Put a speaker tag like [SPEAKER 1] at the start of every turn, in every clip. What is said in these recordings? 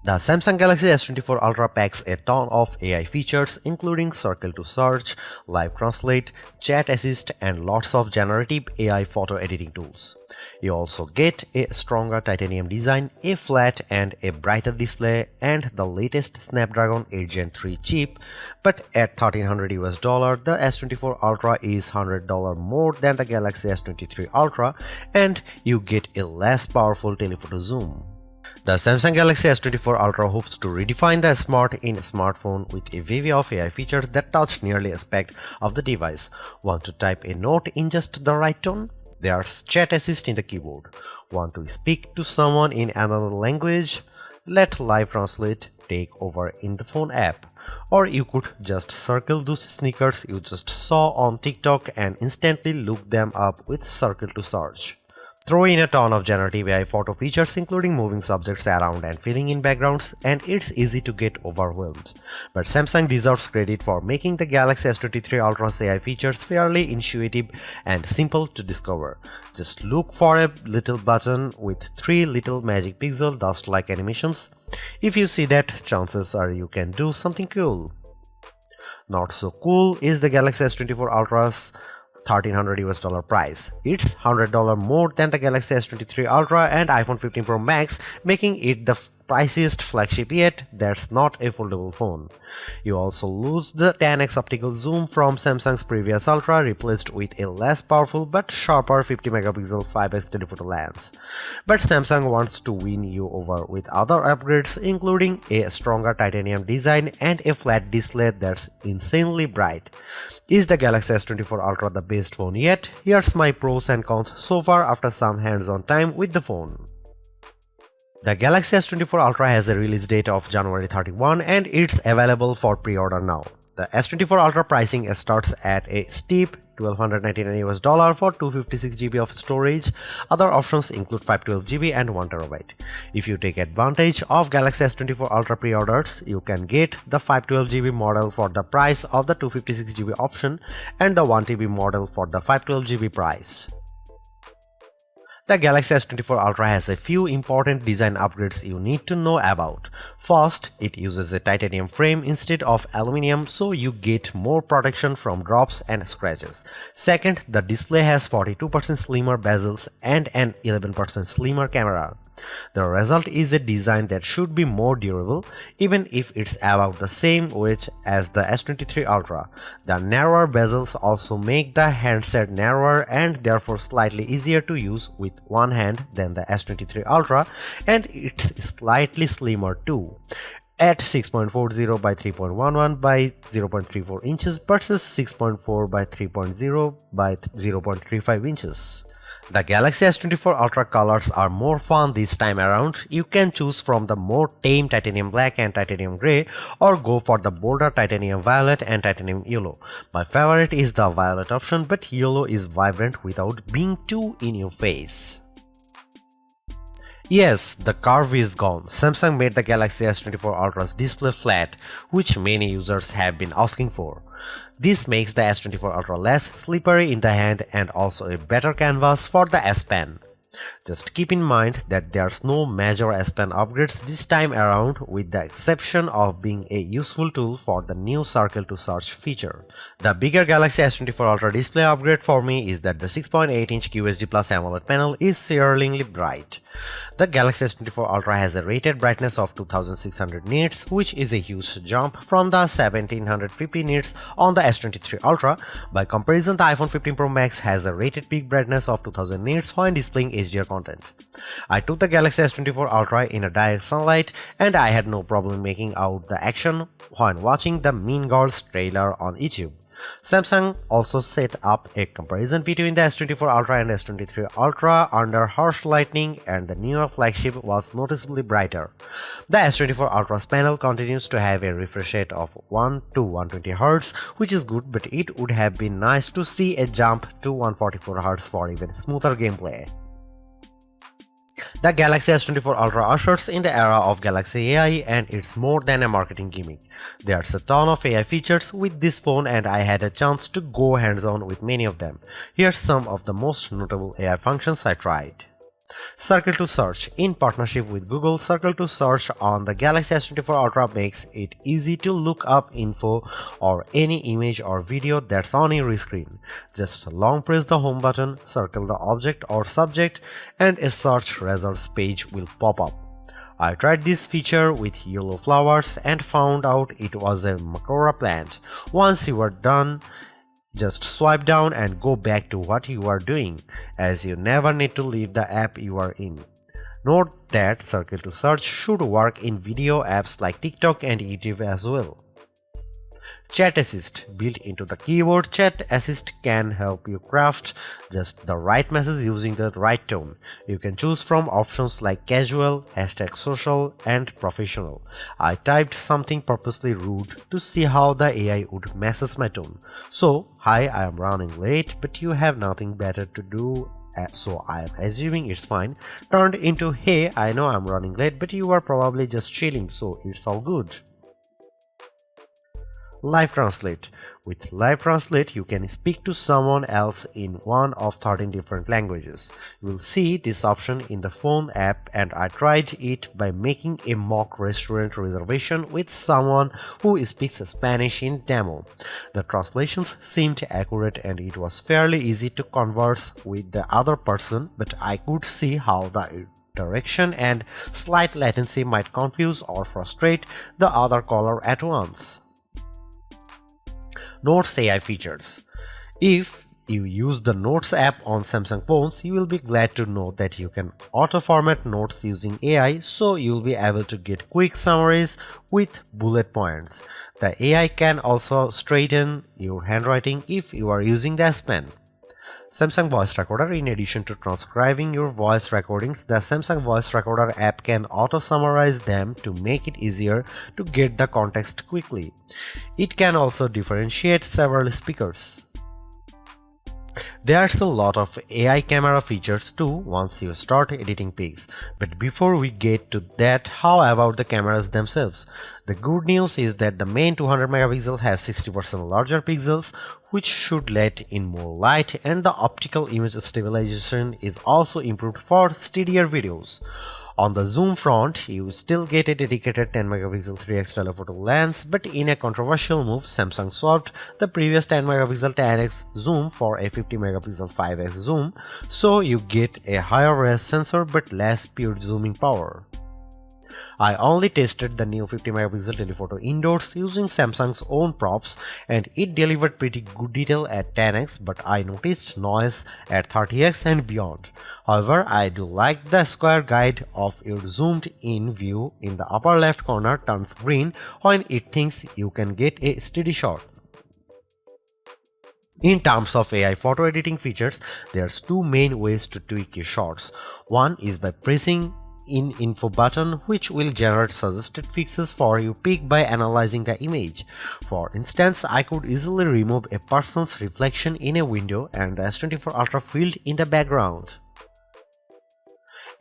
[SPEAKER 1] The Samsung Galaxy S24 Ultra packs a ton of AI features including Circle to Search, Live Translate, Chat Assist and lots of generative AI photo editing tools. You also get a stronger titanium design, a flat and a brighter display and the latest Snapdragon 8 Gen 3 chip, but at $1300 the S24 Ultra is $100 more than the Galaxy S23 Ultra and you get a less powerful telephoto zoom. The Samsung Galaxy S24 Ultra hopes to redefine the smart in smartphone with a wave of AI features that touch nearly aspect of the device. Want to type a note in just the right tone? There's Chat Assist in the keyboard. Want to speak to someone in another language? Let Live Translate take over in the phone app. Or you could just circle those sneakers you just saw on TikTok and instantly look them up with Circle to Search. Throw in a ton of generative AI photo features including moving subjects around and filling in backgrounds and it's easy to get overwhelmed. But Samsung deserves credit for making the Galaxy S23 Ultra's AI features fairly intuitive and simple to discover. Just look for a little button with 3 little magic pixel dust-like animations. If you see that, chances are you can do something cool. Not so cool is the Galaxy S24 Ultra's $1300 price. It's $100 more than the Galaxy S23 Ultra and iPhone 15 Pro Max, making it the priciest flagship yet that's not a foldable phone. You also lose the 10x optical zoom from Samsung's previous Ultra, replaced with a less powerful but sharper 50 megapixel 5x telephoto lens. But Samsung wants to win you over with other upgrades including a stronger titanium design and a flat display that's insanely bright. Is the Galaxy S24 Ultra the best phone yet? Here's my pros and cons so far after some hands-on time with the phone. The Galaxy S24 Ultra has a release date of January 31 and it's available for pre-order now. The S24 Ultra pricing starts at a steep $1,299 for 256GB of storage. Other options include 512GB and 1TB. If you take advantage of Galaxy S24 Ultra pre-orders, you can get the 512GB model for the price of the 256GB option and the 1TB model for the 512GB price. The Galaxy S24 Ultra has a few important design upgrades you need to know about. First, it uses a titanium frame instead of aluminum, so you get more protection from drops and scratches. Second, the display has 42% slimmer bezels and an 11% slimmer camera. The result is a design that should be more durable, even if it's about the same weight as the S23 Ultra. The narrower bezels also make the handset narrower and therefore slightly easier to use with one hand than the S23 Ultra, and it's slightly slimmer too, at 6.40 by 3.11 by 0.34 inches versus 6.4 by 3.0 by 0.35 inches. The Galaxy S24 Ultra colors are more fun this time around. You can choose from the more tame titanium black and titanium grey or go for the bolder titanium violet and titanium yellow. My favorite is the violet option, but yellow is vibrant without being too in your face. Yes, the curve is gone. Samsung made the Galaxy S24 Ultra's display flat, which many users have been asking for. This makes the S24 Ultra less slippery in the hand and also a better canvas for the S Pen. Just keep in mind that there's no major S Pen upgrades this time around, with the exception of being a useful tool for the new Circle to Search feature. The bigger Galaxy S24 Ultra display upgrade for me is that the 6.8-inch QHD Plus AMOLED panel is searingly bright. The Galaxy S24 Ultra has a rated brightness of 2600 nits, which is a huge jump from the 1750 nits on the S23 Ultra. By comparison, the iPhone 15 Pro Max has a rated peak brightness of 2000 nits when displaying HDR content. I took the Galaxy S24 Ultra in a direct sunlight and I had no problem making out the action when watching the Mean Girls trailer on YouTube. Samsung also set up a comparison between the S24 Ultra and S23 Ultra under harsh lighting, and the newer flagship was noticeably brighter. The S24 Ultra's panel continues to have a refresh rate of 1 to 120Hz, which is good, but it would have been nice to see a jump to 144Hz for even smoother gameplay. The Galaxy S24 Ultra ushers in the era of Galaxy AI, and it's more than a marketing gimmick. There's a ton of AI features with this phone and I had a chance to go hands-on with many of them. Here's some of the most notable AI functions I tried. Circle to Search. In partnership with Google, Circle to Search on the Galaxy S24 Ultra makes it easy to look up info or any image or video that's on your screen. Just long press the home button, circle the object or subject, and a search results page will pop up. I tried this feature with yellow flowers and found out it was a Makora plant. Once you are done, just swipe down and go back to what you are doing, as you never need to leave the app you are in. Note that Circle to Search should work in video apps like TikTok and YouTube as well. Chat Assist. Built into the keyboard, Chat Assist can help you craft just the right message using the right tone. You can choose from options like casual, #social, and professional. I typed something purposely rude to see how the AI would message my tone. So, hi, I am running late, but you have nothing better to do, so I am assuming it's fine, turned into, hey, I know I'm running late, but you are probably just chilling, so it's all good. Live Translate. With Live Translate, you can speak to someone else in one of 13 different languages. You will see this option in the phone app, and I tried it by making a mock restaurant reservation with someone who speaks Spanish in demo. The translations seemed accurate and it was fairly easy to converse with the other person, but I could see how the direction and slight latency might confuse or frustrate the other caller at once. Notes AI features. If you use the Notes app on Samsung phones, you will be glad to know that you can auto-format notes using AI, so you'll be able to get quick summaries with bullet points. The AI can also straighten your handwriting if you are using the S Pen. Samsung Voice Recorder. In addition to transcribing your voice recordings, the Samsung Voice Recorder app can auto-summarize them to make it easier to get the context quickly. It can also differentiate several speakers. There's a lot of AI camera features too once you start editing pics. But before we get to that, how about the cameras themselves? The good news is that the main 200 megapixel has 60% larger pixels, which should let in more light, and the optical image stabilization is also improved for steadier videos. On the zoom front, you still get a dedicated 10 megapixel 3x telephoto lens, but in a controversial move, Samsung swapped the previous 10 megapixel 10x zoom for a 50 megapixel 5x zoom, so you get a higher res sensor but less pure zooming power. I only tested the new 50 megapixel telephoto indoors using Samsung's own props, and it delivered pretty good detail at 10x, but I noticed noise at 30x and beyond. However, I do like the square guide of your zoomed in view in the upper left corner turns green when it thinks you can get a steady shot. In terms of AI photo editing features, there's two main ways to tweak your shots. One is by pressing in info button, which will generate suggested fixes for your pic by analyzing the image. For instance, I could easily remove a person's reflection in a window and the S24 Ultra field in the background.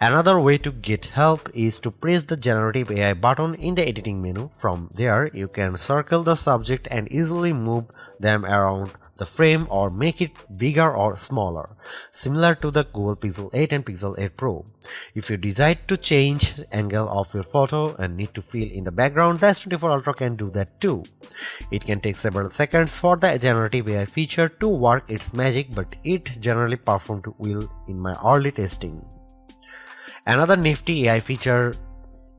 [SPEAKER 1] Another way to get help is to press the generative AI button in the editing menu. From there, you can circle the subject and easily move them around the frame or make it bigger or smaller, similar to the Google Pixel 8 and Pixel 8 Pro. If you decide to change the angle of your photo and need to fill in the background, the S24 Ultra can do that too. It can take several seconds for the generative AI feature to work its magic, but it generally performed well in my early testing. Another nifty AI feature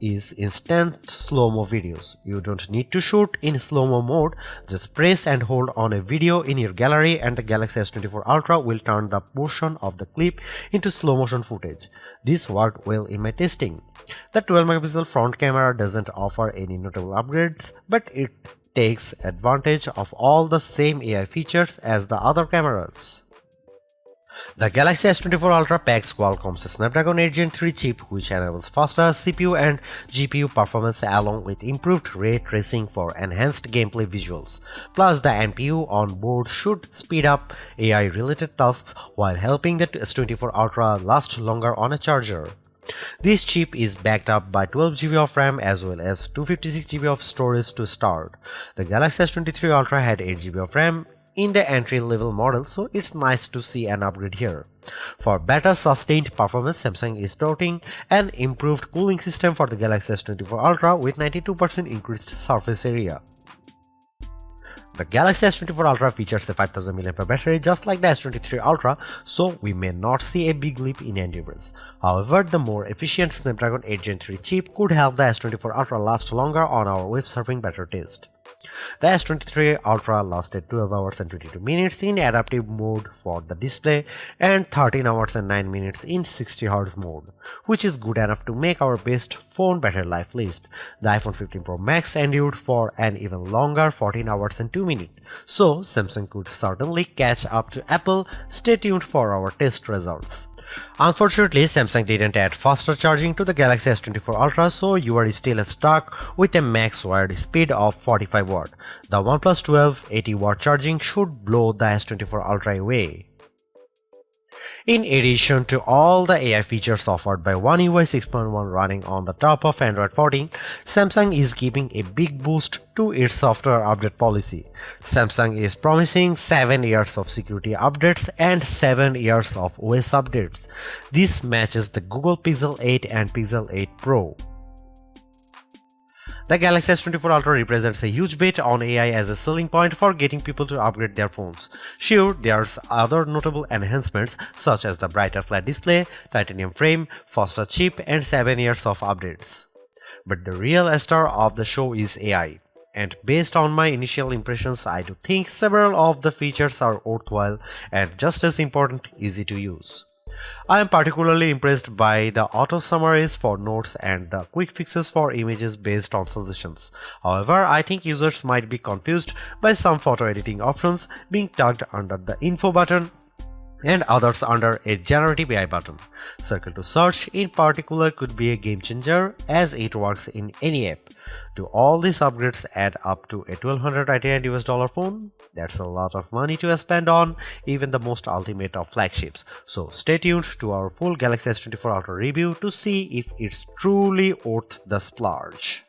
[SPEAKER 1] is instant slow-mo videos. You don't need to shoot in slow-mo mode, just press and hold on a video in your gallery and the Galaxy S24 Ultra will turn the portion of the clip into slow-motion footage. This worked well in my testing. The 12 megapixel front camera doesn't offer any notable upgrades, but it takes advantage of all the same AI features as the other cameras. The Galaxy S24 Ultra packs Qualcomm's Snapdragon 8 Gen 3 chip, which enables faster CPU and GPU performance along with improved ray tracing for enhanced gameplay visuals. Plus, the NPU on board should speed up AI-related tasks while helping the S24 Ultra last longer on a charger. This chip is backed up by 12GB of RAM as well as 256GB of storage to start. The Galaxy S23 Ultra had 8GB of RAM in the entry-level model, so it's nice to see an upgrade here. For better sustained performance, Samsung is touting an improved cooling system for the Galaxy S24 Ultra with 92% increased surface area. The Galaxy S24 Ultra features a 5000 mAh battery just like the S23 Ultra, so we may not see a big leap in endurance. However, the more efficient Snapdragon 8 Gen 3 chip could help the S24 Ultra last longer on our web surfing beta test. The S23 Ultra lasted 12 hours and 22 minutes in adaptive mode for the display and 13 hours and 9 minutes in 60Hz mode, which is good enough to make our best phone battery life list. The iPhone 15 Pro Max endured for an even longer 14 hours and 2 minutes, so Samsung could certainly catch up to Apple. Stay tuned for our test results. Unfortunately, Samsung didn't add faster charging to the Galaxy S24 Ultra, so you are still stuck with a max wired speed of 45 Watt. The OnePlus 12 80 Watt charging should blow the S24 Ultra away. In addition to all the AI features offered by One UI 6.1 running on the top of Android 14, Samsung is giving a big boost to its software update policy. Samsung is promising 7 years of security updates and 7 years of OS updates. This matches the Google Pixel 8 and Pixel 8 Pro. The Galaxy S24 Ultra represents a huge bet on AI as a selling point for getting people to upgrade their phones. Sure, there's other notable enhancements such as the brighter flat display, titanium frame, faster chip, and 7 years of updates. But the real star of the show is AI. And based on my initial impressions, I do think several of the features are worthwhile and just as important, easy to use. I am particularly impressed by the auto summaries for notes and the quick fixes for images based on suggestions. However, I think users might be confused by some photo editing options being tucked under the info button and others under a generative AI button. Circle to search in particular could be a game changer as it works in any app. Do all these upgrades add up to a $1,299 phone? That's a lot of money to spend on even the most ultimate of flagships. So stay tuned to our full Galaxy S24 Ultra review to see if it's truly worth the splurge.